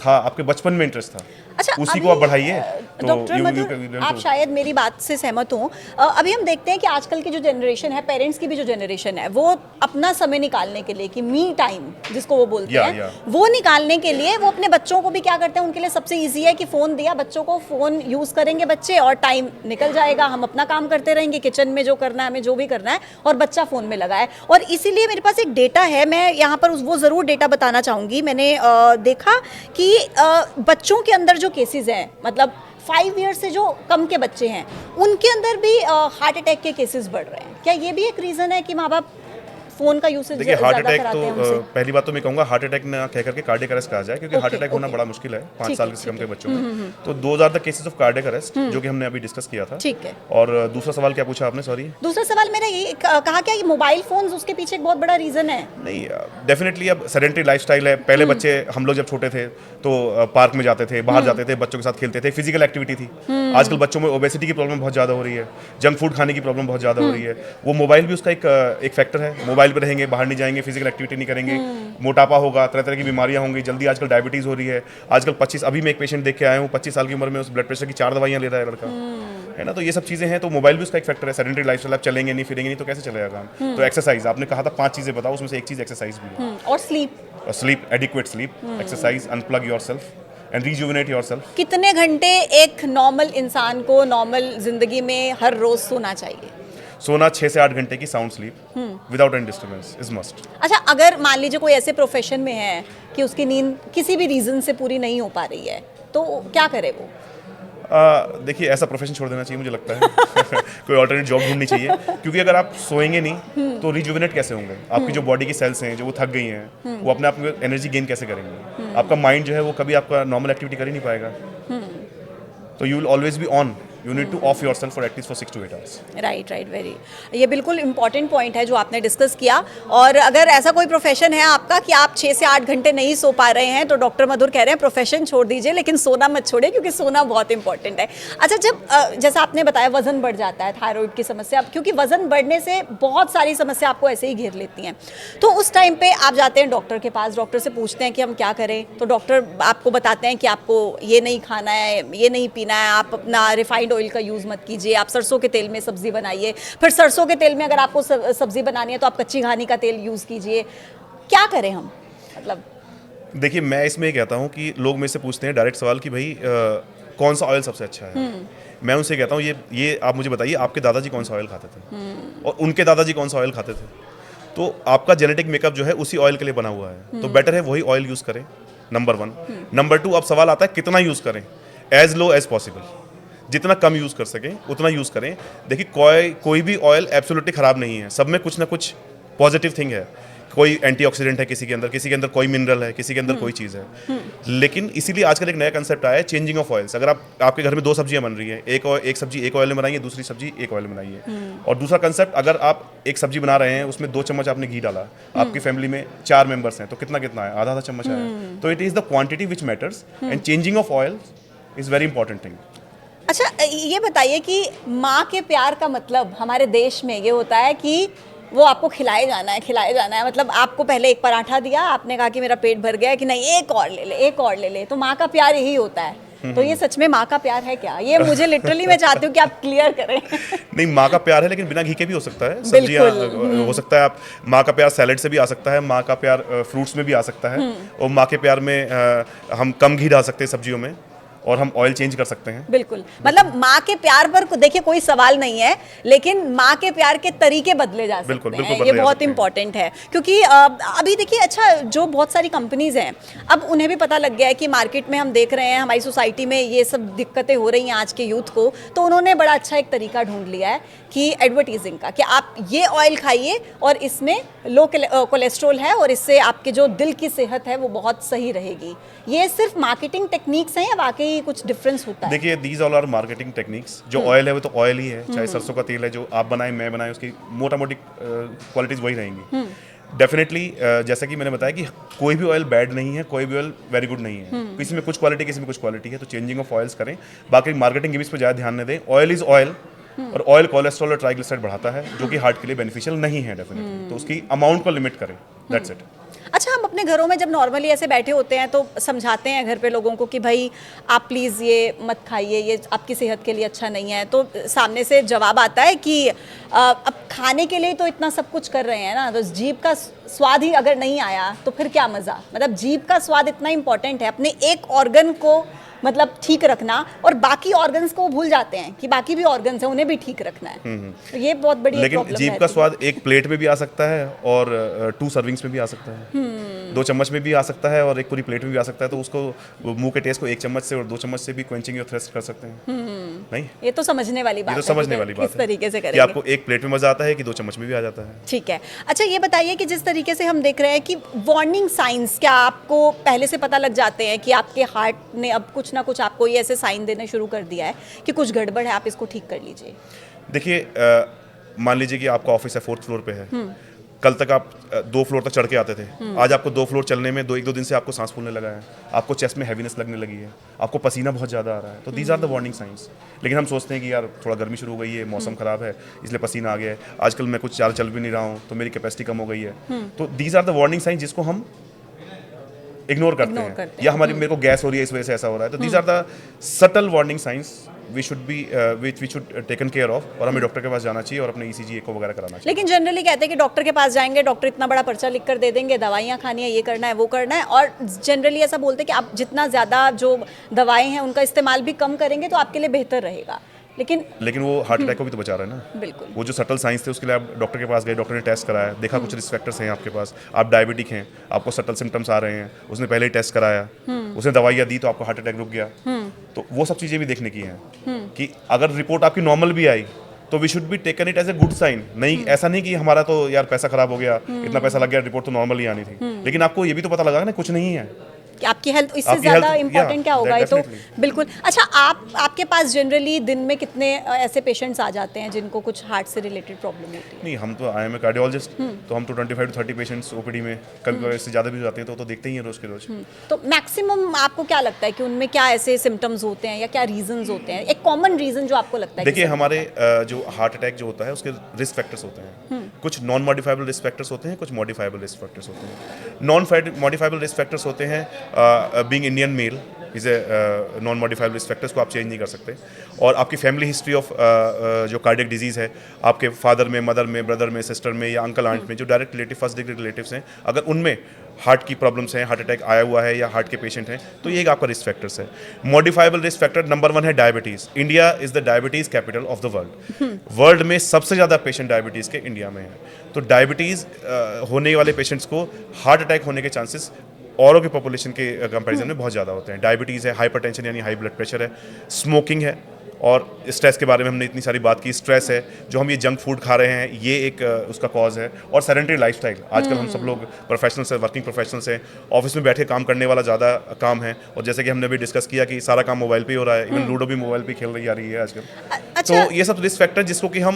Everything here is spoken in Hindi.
था, आपके बचपन में इंटरेस्ट था, अच्छा, उसी को आप बढ़ाइए। तो डॉक्टर मधुर, आप शायद मेरी बात से सहमत हो। अभी हम देखते हैं कि आजकल की जो जनरेशन है, पेरेंट्स की भी जो जनरेशन है, वो अपना समय निकालने के लिए, कि मी टाइम जिसको वो बोलते हैं, वो निकालने के लिए वो अपने बच्चों को भी क्या करते हैं, उनके लिए सबसे ईजी है कि फ़ोन दिया बच्चों को, फ़ोन यूज़ करेंगे बच्चे और टाइम निकल जाएगा, हम अपना काम करते रहेंगे, किचन में जो करना है, हमें जो भी करना है, और बच्चा फ़ोन में लगा है। और इसीलिए मेरे पास एक डेटा है, मैं यहाँ पर वो ज़रूर डेटा बताना चाहूँगी। मैंने देखा कि बच्चों के अंदर जो केसेस हैं, मतलब 5 ईयर से जो कम के बच्चे हैं, उनके अंदर भी हार्ट अटैक के केसेस बढ़ रहे हैं। क्या ये भी एक रीज़न है कि माँ बाप फ़ोन का यूसेज देखिए, हार्ट ज़्यादा अटैक कराते हैं तो हमसे? पहली बात तो मैं कहूँगा हार्ट अटैक ना कह करके कार्डियक अरेस्ट कहा जाए, क्योंकि हार्ट अटैक होना बड़ा मुश्किल है 5 साल से कम के बच्चों में। तो 2 ज़्यादा केसेस ऑफ कार्डियक अरेस्ट जो कि हमने अभी डिस्कस किया था। ठीक है। और दूसरा सवाल क्या पूछा आपने, सॉरी? दूसरा सवाल मेरा ये कहा क्या ये मोबाइल फोन्स उसके पीछे एक बहुत बड़ा रीज़न है? नहीं, डेफिनेटली अब सेडेंटरी लाइफस्टाइल है। पहले बच्चे, हम लोग जब छोटे थे तो पार्क में जाते थे, बाहर जाते थे, बच्चों के साथ खेलते थे, फिजिकल एक्टिविटी थी। आजकल बच्चों में ओबेसिटी की प्रॉब्लम बहुत ज़्यादा हो रही है, जंक फूड खाने की प्रॉब्लम बहुत ज़्यादा हो रही है। वो मोबाइल भी उसका एक फैक्टर है। मोबाइल पर रहेंगे, बाहर नहीं जाएंगे, फिजिकल एक्टिविटी नहीं करेंगे, मोटापा होगा, तरह तरह की बीमारियां होंगी, जल्दी आजकल डायबिटीज़ हो रही है। आजकल 25, अभी मैं एक पेशेंट देख के आया हूँ, 25 साल की उम्र में उस ब्लड प्रेशर की 4 दवाइयाँ ले रहा है लड़का, है ना। तो ये सब चीज़ें हैं, तो मोबाइल भी उसका एक फैक्टर है। सेडेंटरी लाइफस्टाइल, आप चलेंगे नहीं, फिरेंगे नहीं तो कैसे चलेगा काम। तो एक्सरसाइज, आपने कहा था 5 चीज़ें बताओ, उसमें से एक चीज़ एक्सरसाइज भी है। और sleep, sleep, adequate sleep, exercise, unplug yourself and rejuvenate yourself. कितने घंटे एक नॉर्मल इंसान को नॉर्मल जिंदगी में हर रोज सोना चाहिए? सोना 6 से 8 घंटे की sound sleep without any disturbance is must. अच्छा, अगर मान लीजिए कोई ऐसे प्रोफेशन में है कि उसकी नींद किसी भी रीजन से पूरी नहीं हो पा रही है, तो क्या करे वो? देखिए, ऐसा प्रोफेशन छोड़ देना चाहिए मुझे लगता है। कोई ऑल्टरनेट जॉब ढूंढनी चाहिए, क्योंकि अगर आप सोएंगे नहीं तो रिजुविनेट कैसे होंगे? आपकी जो बॉडी की सेल्स हैं जो वो थक गई हैं, वो अपने आप में एनर्जी गेन कैसे करेंगे? आपका माइंड जो है वो कभी आपका नॉर्मल एक्टिविटी कर ही नहीं पाएगा। तो you will always be on, you need two of your self for at least for 6 to 8 hours. Right, very, ये बिल्कुल इंपॉर्टेंट पॉइंट है जो आपने डिस्कस किया। और अगर ऐसा कोई प्रोफेशन है आपका कि आप 6 से 8 घंटे नहीं सो पा रहे हैं, तो डॉक्टर मधुर कह रहे हैं प्रोफेशन छोड़ दीजिए, लेकिन सोना मत छोड़िए, क्योंकि सोना बहुत इंपॉर्टेंट है। अच्छा, जब जैसा आपने बताया वजन बढ़ जाता है, थायराइड की समस्या, क्योंकि वजन बढ़ने से बहुत सारी समस्या आपको ऐसे ही घेर लेती हैं, तो उस टाइम पे आप जाते हैं डॉक्टर के पास, डॉक्टर से पूछते हैं कि हम क्या करें, तो डॉक्टर आपको बताते हैं कि आपको ये नहीं खाना है, ये नहीं पीना है, आप अपना रिफाइंड ऑयल का यूज़ मत कीजिए, आप सरसों के तेल में सब्जी बनाइए। फिर सरसों के तेल में अगर आपको सब्जी बनानी है तो आप कच्ची घानी का तेल यूज़ कीजिए। क्या करें हम, मतलब? देखिए, मैं इसमें ये कहता हूँ कि लोग मेरे से पूछते हैं डायरेक्ट सवाल कि भाई कौन सा ऑयल सबसे अच्छा है। मैं उनसे कहता हूँ ये आप मुझे बताइए, आपके दादाजी कौन सा ऑयल खाते थे और उनके दादाजी कौन सा ऑयल खाते थे। तो आपका जेनेटिक मेकअप जो है उसी ऑयल के लिए बना हुआ है, तो बेटर है वही ऑयल यूज़ करें, नंबर 1। नंबर 2, अब सवाल आता है कितना यूज़ करें। एज लो एज पॉसिबल, जितना कम यूज़ कर सकें उतना यूज़ करें। देखिए, कोई भी ऑयल एब्सोल्युटली ख़राब नहीं है, सब में कुछ ना कुछ पॉजिटिव थिंग है। कोई एंटीऑक्सीडेंट है किसी के अंदर कोई मिनरल है, किसी के अंदर कोई चीज़ है। लेकिन इसीलिए आजकल एक नया कंसेप्ट आया है, चेंजिंग ऑफ ऑयल्स। अगर आपके घर में 2 सब्जियां बन रही है, एक सब्जी एक ऑयल में बनाइए, दूसरी सब्जी एक ऑयल में बनाइए। और दूसरा कंसेप्ट, अगर आप एक सब्जी बना रहे हैं, उसमें 2 चम्मच आपने घी डाला, आपकी फैमिली में 4 मेंबर्स हैं, तो कितना कितना है? आधा चम्मच आया। तो it is the quantity which matters, and changing of oil is very important thing. अच्छा, ये बताइए कि माँ के प्यार का मतलब हमारे देश में ये होता है कि वो आपको खिलाए जाना है। मतलब आपको पहले एक पराठा दिया, आपने कहा कि मेरा पेट भर गया, कि नहीं एक और ले ले, तो माँ का प्यार यही होता है। तो ये सच में माँ का प्यार है क्या? ये मुझे लिटरली, मैं चाहती हूँ कि आप क्लियर करें। नहीं, माँ का प्यार है, लेकिन बिना घी के भी हो सकता है। सब्जियाँ हो सकता है, आप माँ का प्यार सैलेड से भी आ सकता है, माँ का प्यार फ्रूट्स में भी आ सकता है, और माँ के प्यार में हम कम घी डाल सकते हैं सब्जियों में, और हम ऑयल चेंज कर सकते हैं। बिल्कुल, मतलब माँ के प्यार पर देखिए कोई सवाल नहीं है, लेकिन माँ के प्यार के तरीके बदले जा सकते हैं। ये बहुत इंपॉर्टेंट है, क्योंकि अभी देखिए, अच्छा, जो बहुत सारी कंपनीज हैं, अब उन्हें भी पता लग गया है कि मार्केट में हम देख रहे हैं, हमारी सोसाइटी में ये सब दिक्कतें हो रही हैं आज के यूथ को, तो उन्होंने बड़ा अच्छा एक तरीका ढूंढ लिया है कि एडवर्टीजिंग का, कि आप ये ऑयल खाइए और इसमें लो कोलेस्ट्रॉल है और इससे आपके जो दिल की सेहत है वो बहुत सही रहेगी। ये सिर्फ मार्केटिंग टेक्निक्स हैं या वाकई कुछ डिफरेंस होता है? देखिए, these all are marketing techniques. जो ऑयल है वो तो ऑयल ही है, चाहे सरसों का तेल है, जो आप बनाए मैं बनाए, उसकी मोटा मोटी क्वालिटीज वही रहेंगी। डेफिनेटली, जैसा कि मैंने बताया कि कोई भी ऑयल बैड नहीं है, कोई भी ऑयल वेरी गुड नहीं है। किसी में कुछ क्वालिटी, किसी में कुछ क्वालिटी है, तो चेंजिंग ऑफ ऑयल्स करें। बाकी मार्केटिंग गिमिक्स पर ज़्यादा ध्यान न दें। ऑयल इज ऑयल, और ऑयल कोलेस्ट्रॉल और ट्राइग्लिसराइड बढ़ाता है, जो कि हार्ट के लिए बेनिफिशियल नहीं है डेफिनेटली। तो उसकी अमाउंट को लिमिट करें, दैट्स इट। अच्छा, हम अपने घरों में जब नॉर्मली ऐसे बैठे होते हैं तो समझाते हैं घर पे लोगों को कि भाई आप प्लीज़ ये मत खाइए, ये आपकी सेहत के लिए अच्छा नहीं है, तो सामने से जवाब आता है कि अब खाने के लिए तो इतना सब कुछ कर रहे हैं ना, तो जीभ का स्वाद ही अगर नहीं आया तो फिर क्या मज़ा। मतलब जीभ का स्वाद इतना इंपॉर्टेंट है, अपने एक ऑर्गन को मतलब ठीक रखना, और बाकी ऑर्गन्स को वो भूल जाते हैं कि बाकी भी ऑर्गन्स हैं, उन्हें भी ठीक रखना है। तो ये बहुत बड़ी एक लेकिन प्रॉब्लम जीभ का स्वाद एक प्लेट में भी आ सकता है और 2 सर्विंग्स में भी आ सकता है, 2 चम्मच में भी आ सकता है और एक पूरी प्लेट में भी आ सकता है। तो उसको मुंह के टेस्ट को 1 चम्मच से और 2 चम्मच से भी क्वेंचिंग योर थ्रस्ट कर सकते हैं। नहीं, ये तो समझने वाली बात ये है, तो समझने वाली बात किस तरीके से है कि करेंगे। आपको एक प्लेट में मजा आता है कि 2 चम्मच में भी आ जाता है। ठीक है। अच्छा, ये बताइए कि जिस तरीके से हम देख रहे हैं कि वार्निंग साइंस क्या आपको पहले से पता लग जाते हैं कि आपके हार्ट ने अब कुछ ना कुछ आपको ये ऐसे साइन देने शुरू कर दिया है कि कुछ गड़बड़ है, आप इसको ठीक कर लीजिए? देखिए, मान लीजिए कि आपका ऑफिस है 4th फ्लोर पे है, कल तक आप 2 फ्लोर तक चढ़ के आते थे, आज आपको 2 फ्लोर चलने में 1-2 दिन से आपको सांस फूलने लगा है, आपको चेस्ट में हैवीनेस लगने लगी है, आपको पसीना बहुत ज़्यादा आ रहा है, तो these are the warning signs. लेकिन हम सोचते हैं कि यार थोड़ा गर्मी शुरू हो गई है, मौसम ख़राब है इसलिए पसीना आ गया है, आजकल मैं कुछ ज़्यादा चल भी नहीं रहा हूँ तो मेरी कैपेसिटी कम हो गई है। तो these are the warning signs जिसको हम इग्नोर करते हैं, या हमारी मेरे को गैस हो रही है इस वजह से ऐसा हो रहा है। तो these are the subtle warning signs we should taken care of, और हमें डॉक्टर के पास जाना चाहिए और अपने ECG एको वगैरह कराना चाहिए। लेकिन जनरली कहते हैं कि डॉक्टर के पास जाएंगे, डॉक्टर इतना बड़ा पर्चा लिख कर दे देंगे, दवाइयाँ खानी है, ये करना है, वो करना है, और जनरली ऐसा बोलते हैं कि आप जितना ज़्यादा जो दवाएं हैं उनका इस्तेमाल भी कम करेंगे तो आपके लिए बेहतर रहेगा। लेकिन वो हार्ट अटैक को भी तो बचा रहा है ना। बिल्कुल। वो जो सटल साइंस थे उसके लिए आप डॉक्टर के पास गए, डॉक्टर ने टेस्ट कराया, देखा कुछ रिस्क फैक्टर्स हैं आपके पास, आप डायबिटिक हैं, आपको सटल सिम्टम्स आ रहे हैं, उसने पहले ही टेस्ट कराया, उसने दवाइयाँ दी तो आपको हार्ट अटैक रुक गया। तो वो सब चीज़ें भी देखने की हैं कि अगर रिपोर्ट आपकी नॉर्मल भी आई तो we should be taken it as a good sign. नहीं, ऐसा नहीं कि हमारा तो यार पैसा खराब हो गया, इतना पैसा लग गया, रिपोर्ट तो नॉर्मल ही आनी थी। लेकिन आपको ये भी तो पता लगा ना कुछ नहीं है कि आपकी हेल्थ इससे आपकी ज़्यादा health, इम्पोर्टेंट क्या होगा। ये तो definitely। बिल्कुल। अच्छा, आपके पास जनरली दिन में कितने ऐसे पेशेंट्स आ जाते हैं जिनको कुछ हार्ट से रिलेटेड प्रॉब्लम होती है? नहीं, हम तो आई एम ए कार्डियोलॉजिस्ट, तो हम तो 25 to 30 पेशेंट्स OPD में, कभी इससे ज़्यादा भी हो जाते हैं तो देखते ही हैं रोज़ के रोज़। तो मैक्सिमम आपको क्या लगता है कि उनमें क्या ऐसे सिम्टम्स होते हैं या क्या रीजंस होते हैं, एक कॉमन रीजन जो आपको लगता है? देखिए, हमारे जो हार्ट अटैक जो होता है उसके रिस्क फैक्टर्स होते हैं, कुछ नॉन मॉडिफाइबल रिस्क फैक्टर्स होते हैं, कुछ मॉडिफाइबल रिस्क फैक्टर्स होते हैं। नॉन मॉडिफाइबल रिस्क फैक्टर्स होते हैं being Indian male is a non modifiable risk factors को आप चेंज नहीं कर सकते, और आपकी फैमिली हिस्ट्री ऑफ जो कार्डियक डिजीज़ है आपके फादर में, मदर में, ब्रदर में, सिस्टर में या अंकल आंट में, जो direct relative, first degree relatives हैं, अगर उनमें हार्ट की प्रॉब्लम्स हैं, हार्ट अटैक आया हुआ है या हार्ट के पेशेंट हैं, तो ये एक आपका रिस्क फैक्टर्स है। मॉडिफाइबल रिस्क फैक्टर नंबर 1 है diabetes. India is the diabetes capital of the world. World में सबसे ज़्यादा पेशेंट डायबिटीज़ के इंडिया में हैं। तो डायबिटीज़ होने वाले पेशेंट्स को हार्ट अटैक होने के चांसेस औरों की पॉपुलेशन के कंपैरिजन में बहुत ज़्यादा होते हैं। डायबिटीज़ है, हाइपरटेंशन यानी हाई ब्लड प्रेशर है, स्मोकिंग है, और स्ट्रेस के बारे में हमने इतनी सारी बात की। स्ट्रेस है, जो हम ये जंक फूड खा रहे हैं, ये एक उसका कॉज है, और सेडेंटरी लाइफस्टाइल। आजकल हम सब लोग प्रोफेशनल्स हैं, वर्किंग प्रोफेशनल्स हैं, ऑफिस में बैठे काम करने वाला ज़्यादा काम है, और जैसे कि हमने भी डिस्कस किया कि सारा काम मोबाइल पे ही हो रहा है, इवन लूडो भी मोबाइल पे खेल रही आ रही है आजकल। अच्छा। तो ये सब रिस्क फैक्टर जिसको कि हम